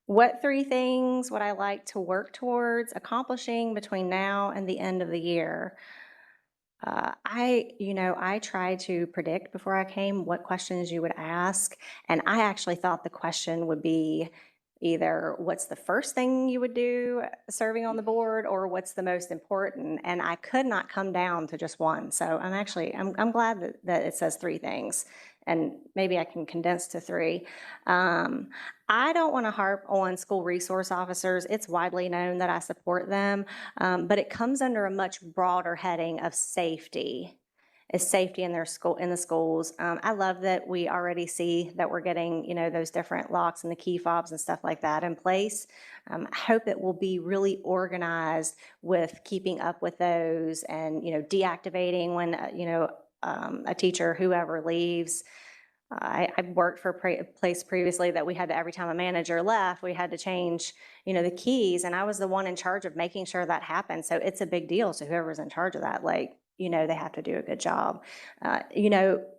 What three things would I like to work towards accomplishing between now and the end of the year? I tried to predict before I came what questions you would ask, and I actually thought the question would be either what's the first thing you would do serving on the board, or what's the most important. And I could not come down to just one. So I'm glad that it says three things, and maybe I can condense to three. Um, I don't want to harp on school resource officers. It's widely known that I support them, but it comes under a much broader heading of safety. Is safety in the schools. I love that we already see that we're getting those different locks and the key fobs and stuff like that in place. I hope that we'll be really organized with keeping up with those, and deactivating when a teacher, whoever leaves. I worked for a place previously that we had to, every time a manager left, we had to change, the keys, and I was the one in charge of making sure that happened. So it's a big deal. So whoever's in charge of that, they have to do a good job.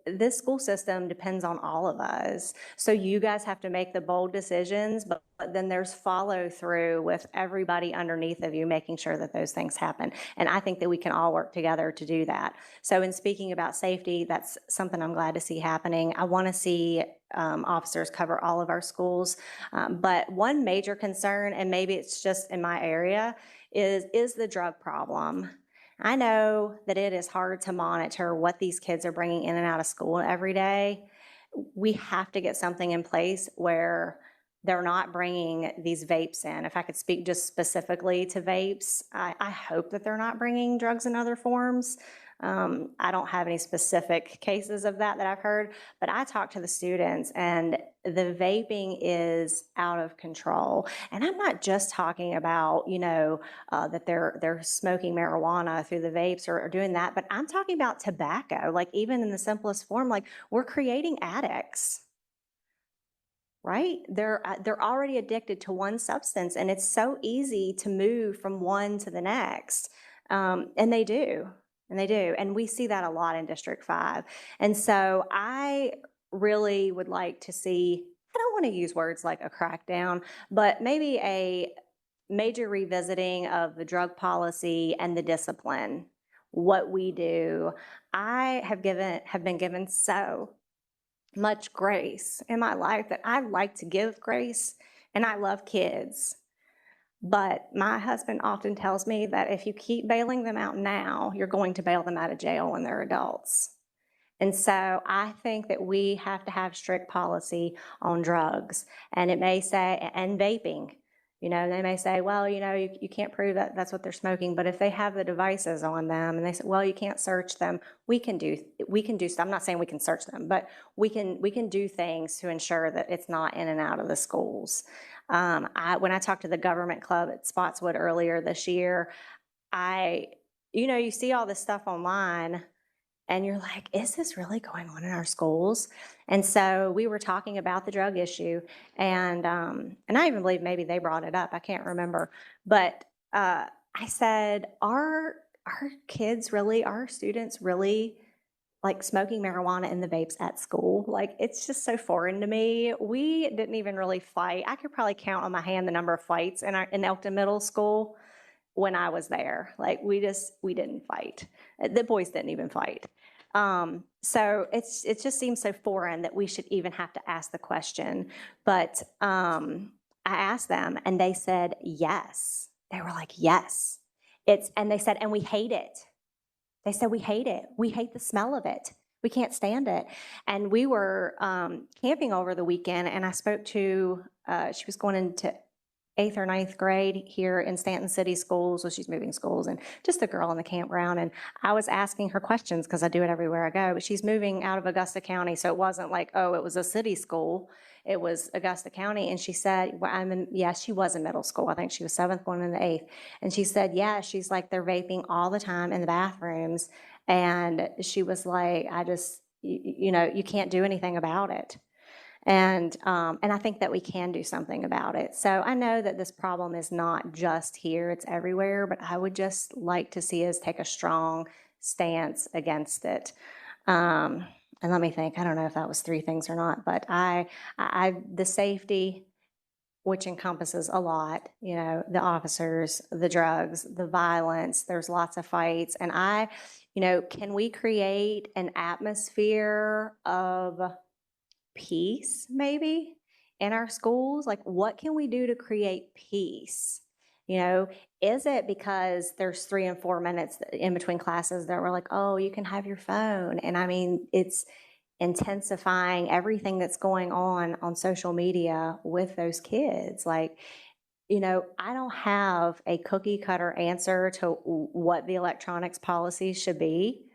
This school system depends on all of us. So you guys have to make the bold decisions, but then there's follow through with everybody underneath of you, making sure that those things happen. And I think that we can all work together to do that. So in speaking about safety, that's something I'm glad to see happening. I want to see officers cover all of our schools. But one major concern, and maybe it's just in my area, is the drug problem. I know that it is hard to monitor what these kids are bringing in and out of school every day. We have to get something in place where they're not bringing these vapes in. If I could speak just specifically to vapes, I hope that they're not bringing drugs in other forms. I don't have any specific cases of that I've heard, but I talk to the students, and the vaping is out of control. And I'm not just talking about, that they're smoking marijuana through the vapes, or doing that, but I'm talking about tobacco, like even in the simplest form, like we're creating addicts. Right? They're already addicted to one substance, and it's so easy to move from one to the next. And they do. And they do. And we see that a lot in District 5. And so I really would like to see, I don't want to use words like a crackdown, but maybe a major revisiting of the drug policy and the discipline, what we do. I have been given so much grace in my life that I like to give grace, and I love kids. But my husband often tells me that if you keep bailing them out now, you're going to bail them out of jail when they're adults. And so I think that we have to have strict policy on drugs. And it may say, and vaping, they may say, well, you can't prove that that's what they're smoking, but if they have the devices on them and they say, well, you can't search them, we can do stuff. I'm not saying we can search them, but we can do things to ensure that it's not in and out of the schools. When I talked to the government club at Spotswood earlier this year, you see all this stuff online, and you're like, is this really going on in our schools? And so we were talking about the drug issue, and I even believe maybe they brought it up. I can't remember, but I said, are our students really like smoking marijuana in the vapes at school? Like, it's just so foreign to me. We didn't even really fight. I could probably count on my hand the number of fights in Elkton Middle School when I was there. Like, we didn't fight. The boys didn't even fight. So it just seems so foreign that we should even have to ask the question. But I asked them, and they said yes. They were like, yes. And they said, and we hate it. They said, we hate it. We hate the smell of it. We can't stand it. And we were camping over the weekend, and I spoke to, she was going into 8th or 9th grade here in Stanton City Schools. So she's moving schools, and just a girl in the campground. And I was asking her questions because I do it everywhere I go. But she's moving out of Augusta County, so it wasn't like, oh, it was a city school. It was Augusta County. And she said, well, she was in middle school. I think she was 7th, going into 8th. And she said, yeah, she's like, they're vaping all the time in the bathrooms. And she was like, you can't do anything about it. And I think that we can do something about it. So I know that this problem is not just here, it's everywhere, but I would just like to see us take a strong stance against it. And let me think, I don't know if that was three things or not, but the safety, which encompasses a lot, you know, the officers, the drugs, the violence, there's lots of fights. And you know, can we create an atmosphere of peace maybe in our schools? Like, what can we do to create peace? You know, is it because there's 3 and 4 minutes in between classes that we're like, oh, you can have your phone? And I mean, it's intensifying everything that's going on social media with those kids. Like, you know, I don't have a cookie cutter answer to what the electronics policy should be,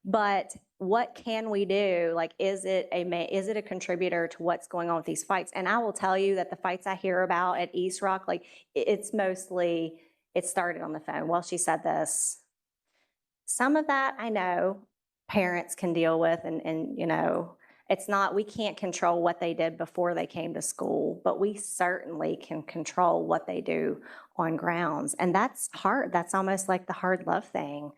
but what can we do? Like, is it a contributor to what's going on with these fights? And I will tell you that the fights I hear about at East Rock, like, it's mostly, it started on the phone. Well, she said this. Some of that I know parents can deal with, and you know, it's not, we can't control what they did before they came to school, but we certainly can control what they do on grounds. And that's hard. That's almost like the hard love thing,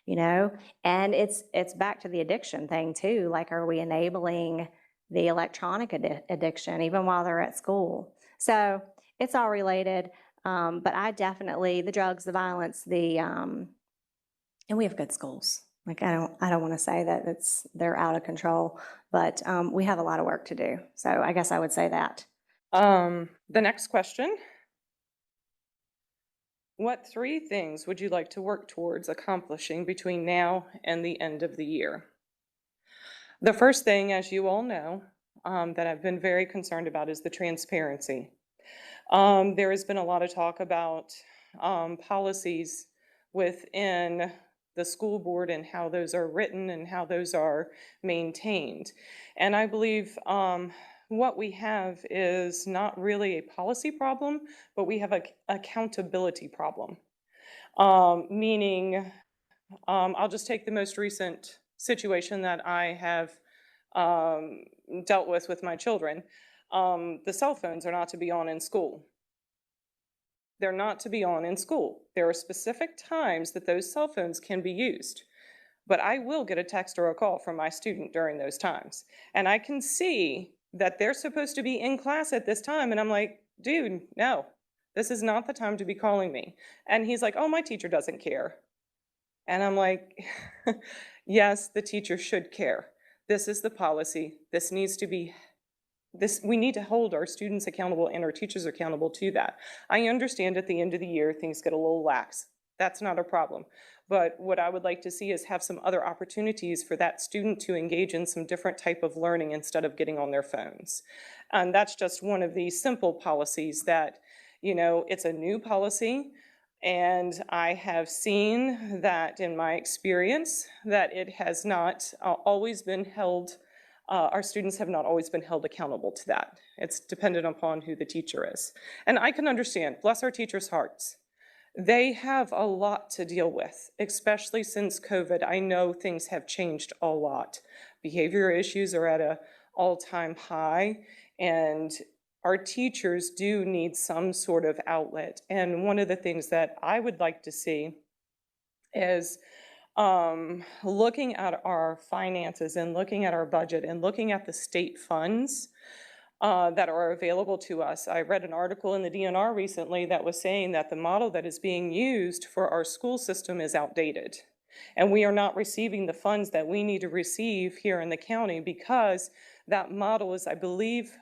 you know. And it's back to the addiction thing too. Like, are we enabling the electronic addiction even while they're at school? So it's all related. But I definitely, the drugs, the violence, and we have good schools. Like, I don't want to say that they're out of control, but we have a lot of work to do. So I guess I would say that. The next question. What 3 things would you like to work towards accomplishing between now and the end of the year? The first thing, as you all know, that I've been very concerned about is the transparency. There has been a lot of talk about policies within the school board and how those are written and how those are maintained. And I believe what we have is not really a policy problem, but we have an accountability problem. Meaning, I'll just take the most recent situation that I have dealt with my children. The cell phones are not to be on in school. They're not to be on in school. There are specific times that those cell phones can be used. But I will get a text or a call from my student during those times. And I can see that they're supposed to be in class at this time. And I'm like, dude, no, this is not the time to be calling me. And he's like, oh, my teacher doesn't care. And I'm like, yes, the teacher should care. This is the policy. This needs to be, we need to hold our students accountable and our teachers accountable to that. I understand at the end of the year, things get a little lax. That's not a problem. But what I would like to see is have some other opportunities for that student to engage in some different type of learning instead of getting on their phones. And that's just one of the simple policies that, you know, it's a new policy. And I have seen that in my experience that it has not always been held, our students have not always been held accountable to that. It's dependent upon who the teacher is. And I can understand, bless our teachers' hearts. They have a lot to deal with, especially since COVID. I know things have changed a lot. Behavioral issues are at an all-time high, and our teachers do need some sort of outlet. And one of the things that I would like to see is looking at our finances and looking at our budget and looking at the state funds that are available to us. I read an article in the DNR recently that was saying that the model that is being used for our school system is outdated. And we are not receiving the funds that we need to receive here in the county because that model is, I believe,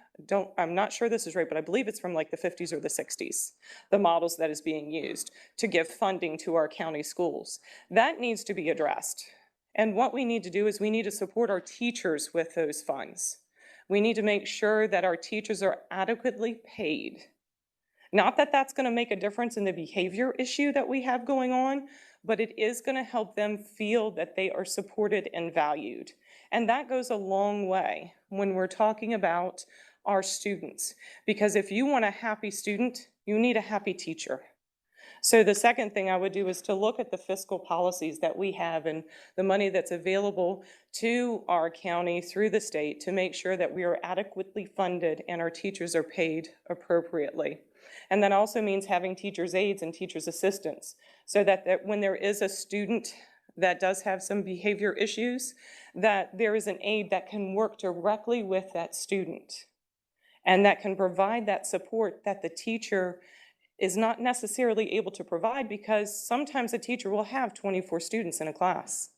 I'm not sure this is right, but I believe it's from like the 50s or the 60s, the models that is being used to give funding to our county schools. That needs to be addressed. And what we need to do is we need to support our teachers with those funds. We need to make sure that our teachers are adequately paid. Not that that's going to make a difference in the behavior issue that we have going on, but it is going to help them feel that they are supported and valued. And that goes a long way when we're talking about our students, because if you want a happy student, you need a happy teacher. So the second thing I would do is to look at the fiscal policies that we have and the money that's available to our county through the state to make sure that we are adequately funded and our teachers are paid appropriately. And that also means having teachers' aides and teachers' assistants so that when there is a student that does have some behavior issues, that there is an aide that can work directly with that student and that can provide that support that the teacher is not necessarily able to provide, because sometimes a teacher will have 24 students in a class.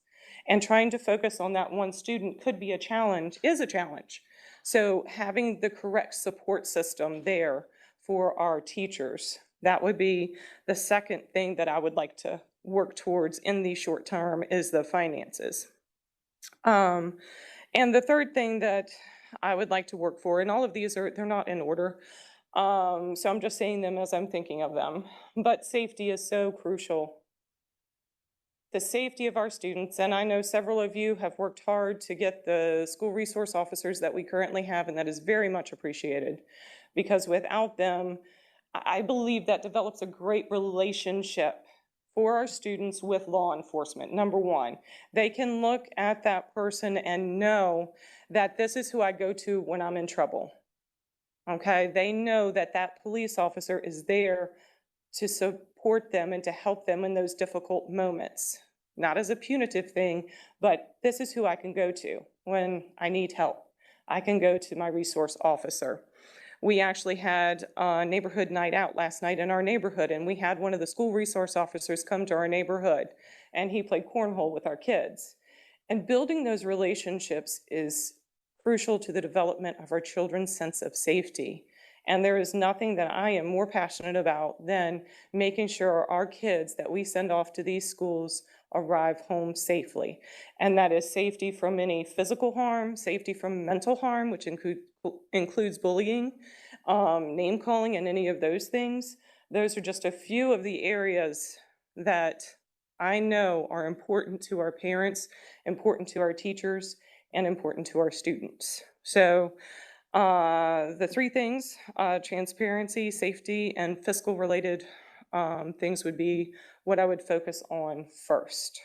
And trying to focus on that one student could be a challenge, is a challenge. So having the correct support system there for our teachers, that would be the second thing that I would like to work towards in the short term, is the finances. And the third thing that I would like to work for, and all of these they're not in order, so I'm just saying them as I'm thinking of them, but safety is so crucial. The safety of our students, and I know several of you have worked hard to get the school resource officers that we currently have, and that is very much appreciated, because without them, I believe that develops a great relationship for our students with law enforcement. Number one, they can look at that person and know that this is who I go to when I'm in trouble. Okay, they know that that police officer is there to support them and to help them in those difficult moments. Not as a punitive thing, but this is who I can go to when I need help. I can go to my resource officer. We actually had a neighborhood night out last night in our neighborhood, and we had one of the school resource officers come to our neighborhood, and he played cornhole with our kids. And building those relationships is crucial to the development of our children's sense of safety. And there is nothing that I am more passionate about than making sure our kids that we send off to these schools arrive home safely. And that is safety from any physical harm, safety from mental harm, which includes bullying, name calling, and any of those things. Those are just a few of the areas that I know are important to our parents, important to our teachers, and important to our students. So the three things, transparency, safety, and fiscal related things would be what I would focus on first.